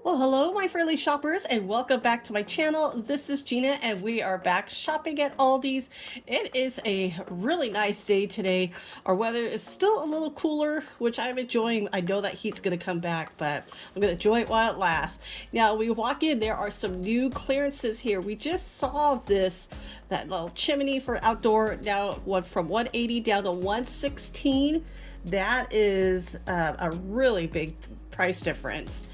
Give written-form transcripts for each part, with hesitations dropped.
Well, hello, my friendly shoppers, and welcome back to my channel. This is Gina, and we are back shopping at Aldi's. It is a really nice day today. Our weather is still a little cooler, which I'm enjoying. I know that heat's going to come back, but I'm going to enjoy it while it lasts. Now, we walk in, there are some new clearances here. We just saw that little chimney for outdoor, now went from 180 down to 116. That is a really big price difference.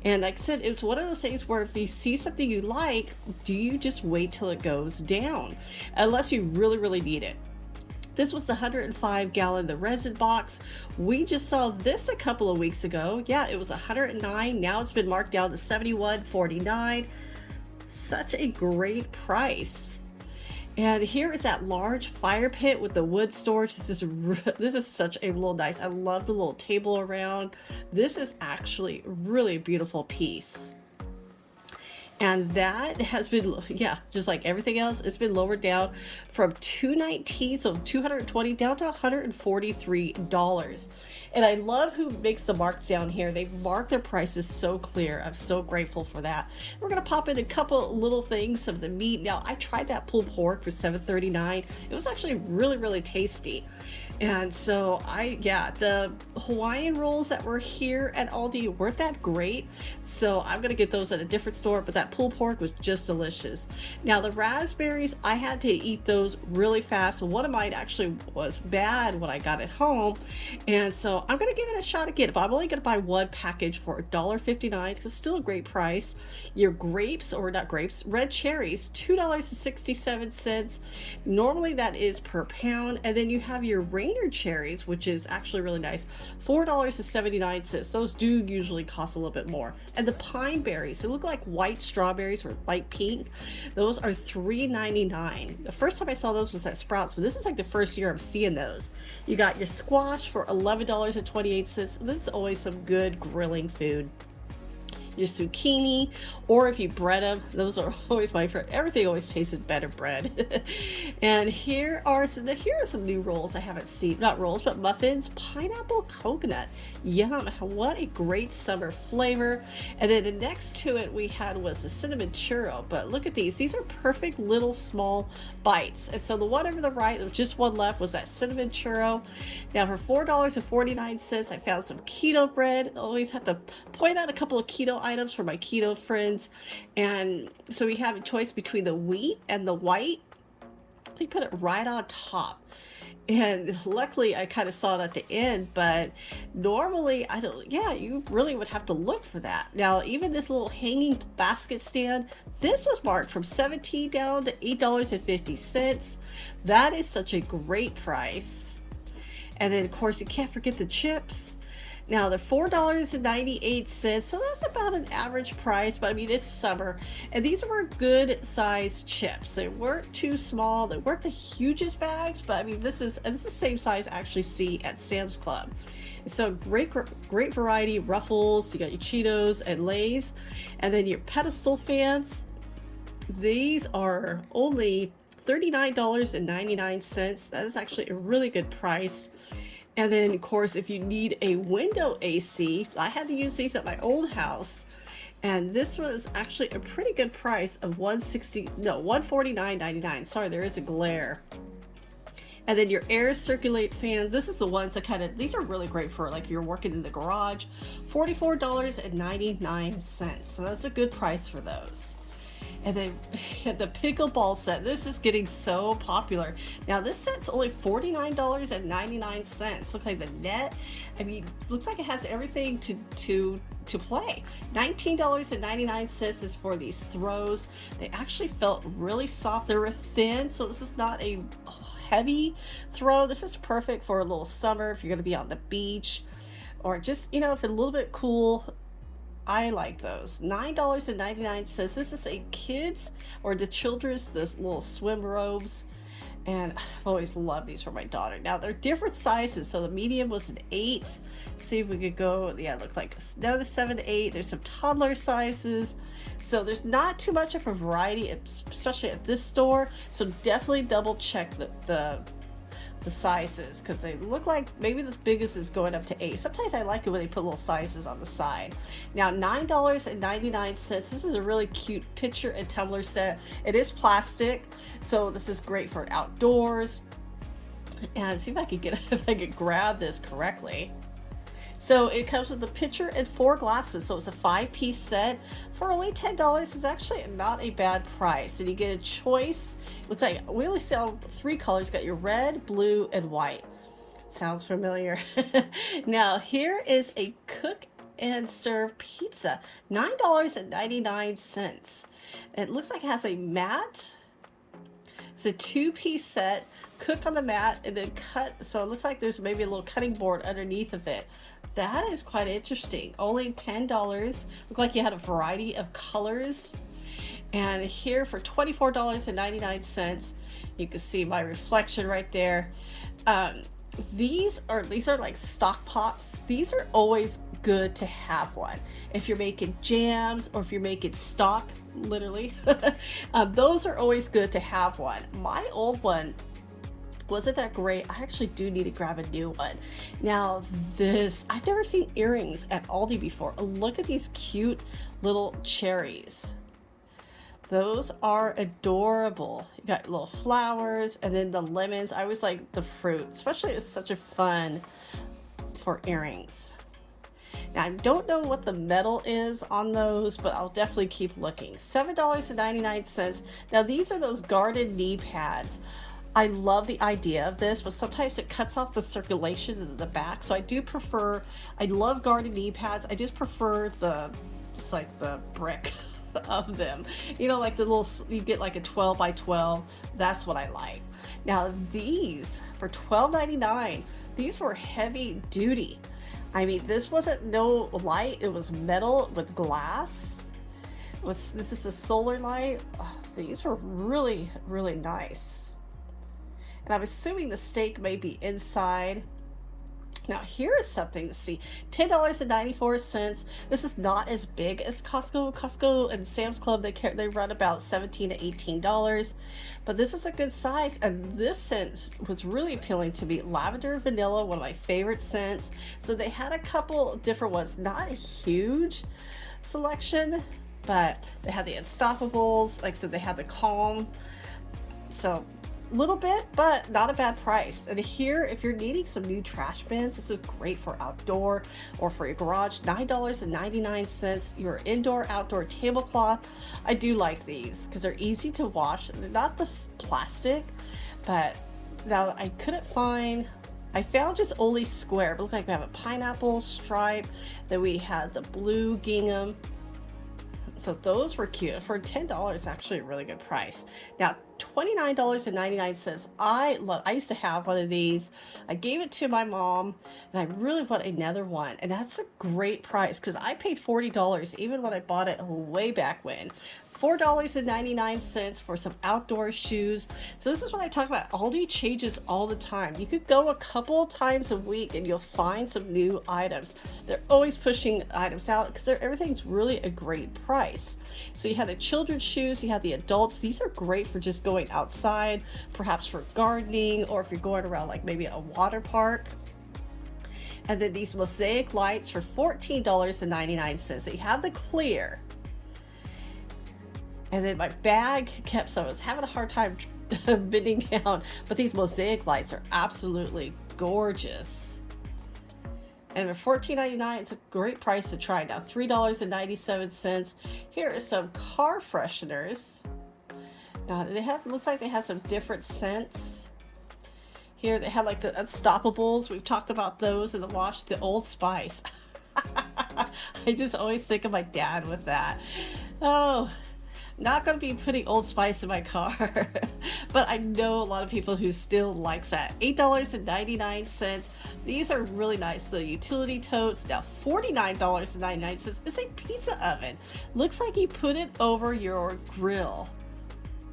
And like I said, it's one of those things where if you see something you like, do you just wait till it goes down? Unless you really, really need it. This was the 105 gallon, the resin box. We just saw this a couple of weeks ago. Yeah, it was 109. Now it's been marked down to 71.49. Such a great price. And here is that large fire pit with the wood storage. This is such a little nice. I love the little table around. This is actually really a beautiful piece. And that has been, yeah, just like everything else, it's been lowered down from $219, so $220 down to $143. And I love who makes the marks down here. They mark their prices so clear. I'm so grateful for that. We're gonna pop in a couple little things of the meat. Now, I tried that pulled pork for $7.39. It was actually really, really tasty. And so the Hawaiian rolls that were here at Aldi weren't that great. So I'm going to get those at a different store, but that pulled pork was just delicious. Now the raspberries, I had to eat those really fast. One of mine actually was bad when I got it home. And so I'm going to give it a shot again, but I'm only going to buy one package for $1.59. It's still a great price. Your grapes, or not grapes, red cherries, $2.67. Normally that is per pound. And then you have your Rainier cherries, which is actually really nice, $4.79. Those do usually cost a little bit more. And the pine berries, they look like white strawberries or light pink. Those are $3.99. The first time I saw those was at Sprouts, but this is like the first year I'm seeing those. You got your squash for $11.28. This is always some good grilling food. Your zucchini, or if you bread them, those are always my favorite. Everything always tasted better bread. And here are some new rolls I haven't seen, not rolls, but muffins. Pineapple coconut, yum, what a great summer flavor. And then the next to it we had was the cinnamon churro, but look at these are perfect little small bites. And so the one over the right, there was just one left, was that cinnamon churro. Now for $4.49 I found some keto bread. I always have to point out a couple of keto items for my keto friends. And so we have a choice between the wheat and the white. They put it right on top. And luckily I kind of saw it at the end, but normally you really would have to look for that. Now, even this little hanging basket stand, this was marked from $17 down to $8.50. That is such a great price. And then of course you can't forget the chips. Now they're $4.98, so that's about an average price, but I mean, it's summer, and these were good sized chips. They weren't too small, they weren't the hugest bags, but I mean, this is the same size I actually see at Sam's Club. So great variety, Ruffles, you got your Cheetos and Lay's, and then your pedestal fans. These are only $39.99. That is actually a really good price. And then, of course, if you need a window AC, I had to use these at my old house. And this was actually a pretty good price of $149.99. Sorry, there is a glare. And then your air circulate fan, this is the ones that these are really great for like you're working in the garage. $44.99. So that's a good price for those. And then the pickleball set, this is getting so popular. Now this set's only $49.99. Looks like the net, I mean, looks like it has everything to play. $19.99 is for these throws. They actually felt really soft. They were thin, so this is not a heavy throw. This is perfect for a little summer if you're gonna be on the beach, or just, if it's a little bit cool. I like those. $9.99. This is a kids or the children's, this little swim robes. And I've always loved these for my daughter. Now they're different sizes. So the medium was an 8. See if we could go, it looked like another 7 to 8. There's some toddler sizes. So there's not too much of a variety, especially at this store. So definitely double check the the sizes, because they look like maybe the biggest is going up to 8. Sometimes I like it when they put little sizes on the side. Now $9.99. This is a really cute pitcher and tumbler set. It is plastic, so this is great for outdoors. And see if I could get if I could grab this correctly. So it comes with a pitcher and 4 glasses, so it's a 5-piece set for only $10. It's actually not a bad price, and you get a choice. Looks like we only sell 3 colors. You got your red, blue, and white. Sounds familiar. Now here is a cook and serve pizza, $9.99. It looks like it has a mat. It's a 2-piece set. Cook on the mat and then cut, so it looks like there's maybe a little cutting board underneath of it. That is quite interesting. Only $10. Look like you had a variety of colors. And here for $24.99, you can see my reflection right there. These are like stock pots. These are always good to have one if you're making jams or if you're making stock, literally. Those are always good to have one. My old one wasn't that great. I actually do need to grab a new one. Now this, I've never seen earrings at Aldi before. Look at these cute little cherries. Those are adorable. You got little flowers and then the lemons. I always like the fruit, especially it's such a fun for earrings. Now I don't know what the metal is on those, but I'll definitely keep looking. $7.99. Now these are those garden knee pads. I love the idea of this, but sometimes it cuts off the circulation in the back. So I do prefer, I love garden knee pads. I just prefer just like the brick of them. You know, like the little, you get like a 12 by 12. That's what I like. Now these for $12.99, these were heavy duty. I mean, this wasn't no light. It was metal with glass. This is a solar light. Oh, these were really, really nice. And I'm assuming the steak may be inside. Now here is something to see. $10.94. This is not as big as Costco. Costco and Sam's Club, they run about $17 to $18. But this is a good size, and this scent was really appealing to me. Lavender vanilla, one of my favorite scents. So they had a couple different ones. Not a huge selection, but they had the Unstoppables. Like I said, they had the Calm. So little bit, but not a bad price. And here, if you're needing some new trash bins, this is great for outdoor or for your garage. $9.99. Your indoor outdoor tablecloth. I do like these because they're easy to wash. They're not the plastic, but now I couldn't find, I found just only square, but look like we have a pineapple stripe, then we had the blue gingham. So those were cute. For $10, actually a really good price. Now $29.99. I used to have one of these. I gave it to my mom and I really want another one, and that's a great price because I paid $40 even when I bought it way back when. $4.99 for some outdoor shoes. So this is what I talk about. Aldi changes all the time. You could go a couple times a week and you'll find some new items. They're always pushing items out because everything's really a great price. So you have the children's shoes, you have the adults. These are great for just going outside, perhaps for gardening, or if you're going around like maybe a water park. And then these Mosaic lights for $14.99. So you have the clear. And then my bag kept, so I was having a hard time bending down, but these Mosaic lights are absolutely gorgeous. And for $14.99, it's a great price to try. Now $3.97. Here is some car fresheners. Now they have, looks like they have some different scents. Here they have like the Unstoppables. We've talked about those in the wash. The Old Spice. I just always think of my dad with that. Oh, not going to be putting Old Spice in my car, but I know a lot of people who still likes that. $8.99. These are really nice. The utility totes, now $49.99. It's a pizza oven. Looks like you put it over your grill.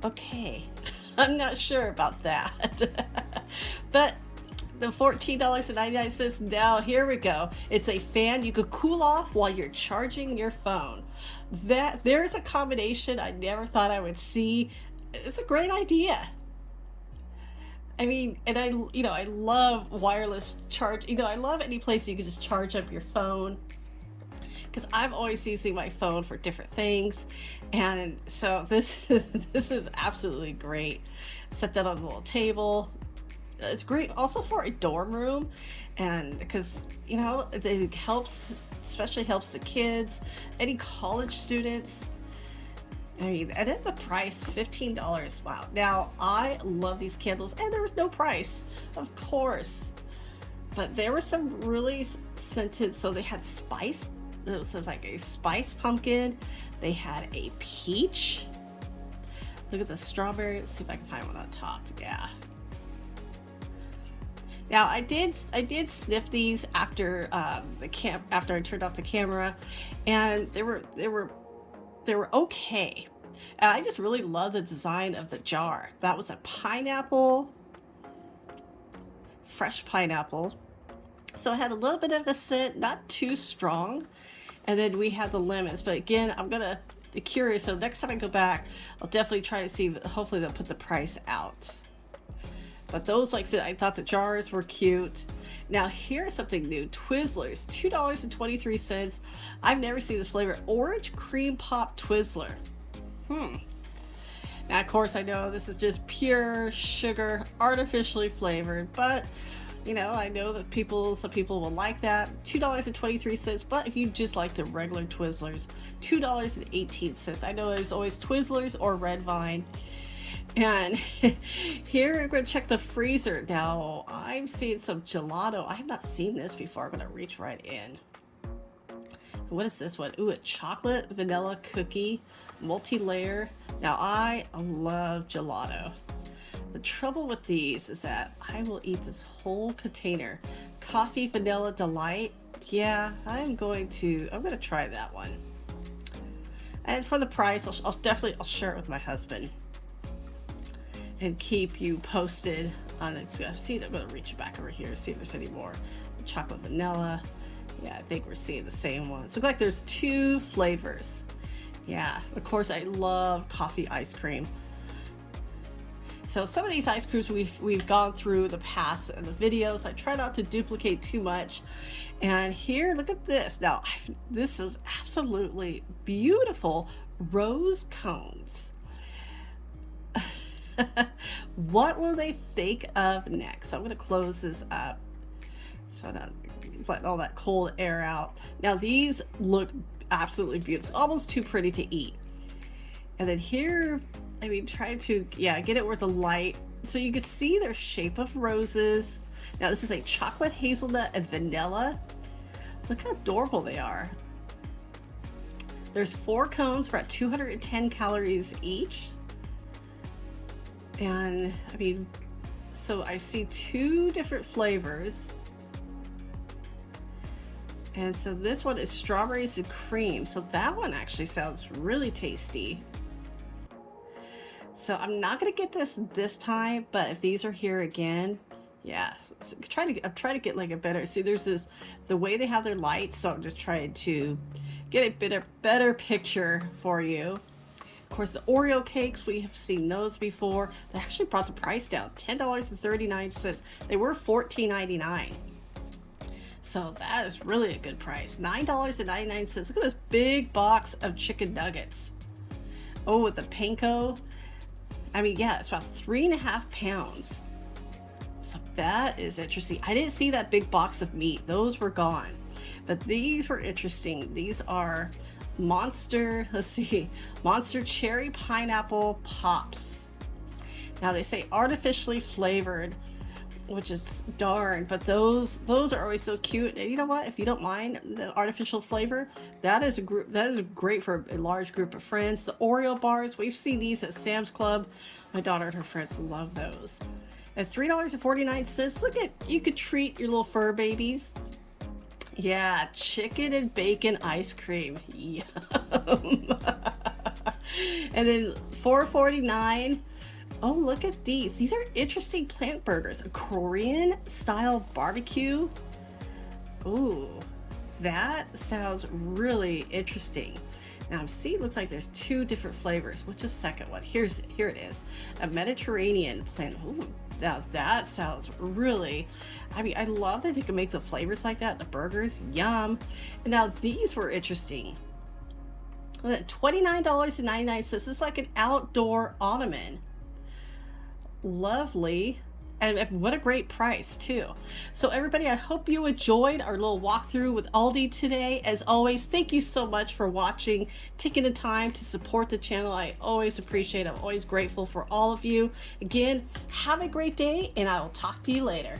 Okay, I'm not sure about that. But the $14.99, now here we go. It's a fan you could cool off while you're charging your phone. There's a combination I never thought I would see. It's a great idea. I mean, and I love wireless charge. I love any place you can just charge up your phone because I'm always using my phone for different things. And so this this is absolutely great. Set that on the little table. It's great also for a dorm room, and because it helps, especially helps the kids, any college students. I mean, and then the price, $15. Wow. Now, I love these candles, and there was no price, of course. But there were some really scented, so they had spice. It was like a spice pumpkin. They had a peach. Look at the strawberry. Let's see if I can find one on top. Yeah. Now, I did sniff these after after I turned off the camera, and they were okay. And I just really love the design of the jar. That was a pineapple, fresh pineapple. So it had a little bit of a scent, not too strong. And then we had the lemons. But again, I'm gonna be curious. So next time I go back, I'll definitely try to see. Hopefully they'll put the price out. But those, like I said, I thought the jars were cute. Now here's something new. Twizzlers, $2.23. I've never seen this flavor. Orange cream pop Twizzler. Now of course I know this is just pure sugar, artificially flavored, but I know that some people will like that. $2.23, but if you just like the regular Twizzlers, $2.18. I know there's always Twizzlers or Red Vine. And here I'm going to check the freezer. Now I'm seeing some gelato. I have not seen this before. I'm going to reach right in. What is this one? Ooh, a chocolate vanilla cookie, multi-layer. Now I love gelato. The trouble with these is that I will eat this whole container. Coffee vanilla delight. Yeah, I'm going to try that one. And for the price, I'll share it with my husband and keep you posted on it. See, I'm going to reach back over here, see if there's any more. Chocolate vanilla. Yeah, I think we're seeing the same ones. Looks like there's two flavors. Yeah, of course I love coffee ice cream. So some of these ice creams we've gone through the past in the videos. I try not to duplicate too much. And here, look at this. Now, this is absolutely beautiful rose cones. What will they think of next? So I'm going to close this up so that let all that cold air out. Now these look absolutely beautiful, almost too pretty to eat. And then here, I mean, try to get it where the light so you can see their shape of roses. Now this is a chocolate hazelnut and vanilla. Look how adorable they are. There's 4 cones for at 210 calories each. And I mean, so I see 2 different flavors. And so this one is strawberries and cream. So that one actually sounds really tasty. So I'm not gonna get this time, but if these are here again, yeah, so I'm trying to get like a better, see there's the way they have their lights, so I'm just trying to get a better picture for you. Of course, the Oreo cakes, we have seen those before. They actually brought the price down, $10.39. They were $14.99. So that is really a good price. $9.99. Look at this big box of chicken nuggets. Oh, with the panko. I mean, yeah, it's about 3.5 pounds. So that is interesting. I didn't see that big box of meat. Those were gone. But these were interesting. These are Monster cherry pineapple pops. Now they say artificially flavored, which is darn, but those are always so cute. And you know what, if you don't mind the artificial flavor, that is great for a large group of friends. The Oreo bars, we've seen these at Sam's Club. My daughter and her friends love those. At $3.49, look at, you could treat your little fur babies. Yeah, chicken and bacon ice cream. Yum. And then $4.49. Oh, look at these. These are interesting plant burgers. A Korean style barbecue. Ooh, that sounds really interesting. Now see, it looks like there's two different flavors. Which is the second one? Here it is. A Mediterranean plant. Ooh, now that sounds really, I mean, I love that they can make the flavors like that. The burgers, yum. And now these were interesting. $29.99. This is like an outdoor ottoman. Lovely. And what a great price too. So everybody, I hope you enjoyed our little walkthrough with Aldi today. As always, thank you so much for watching, taking the time to support the channel. I always appreciate it. I'm always grateful for all of you. Again, have a great day, and I will talk to you later.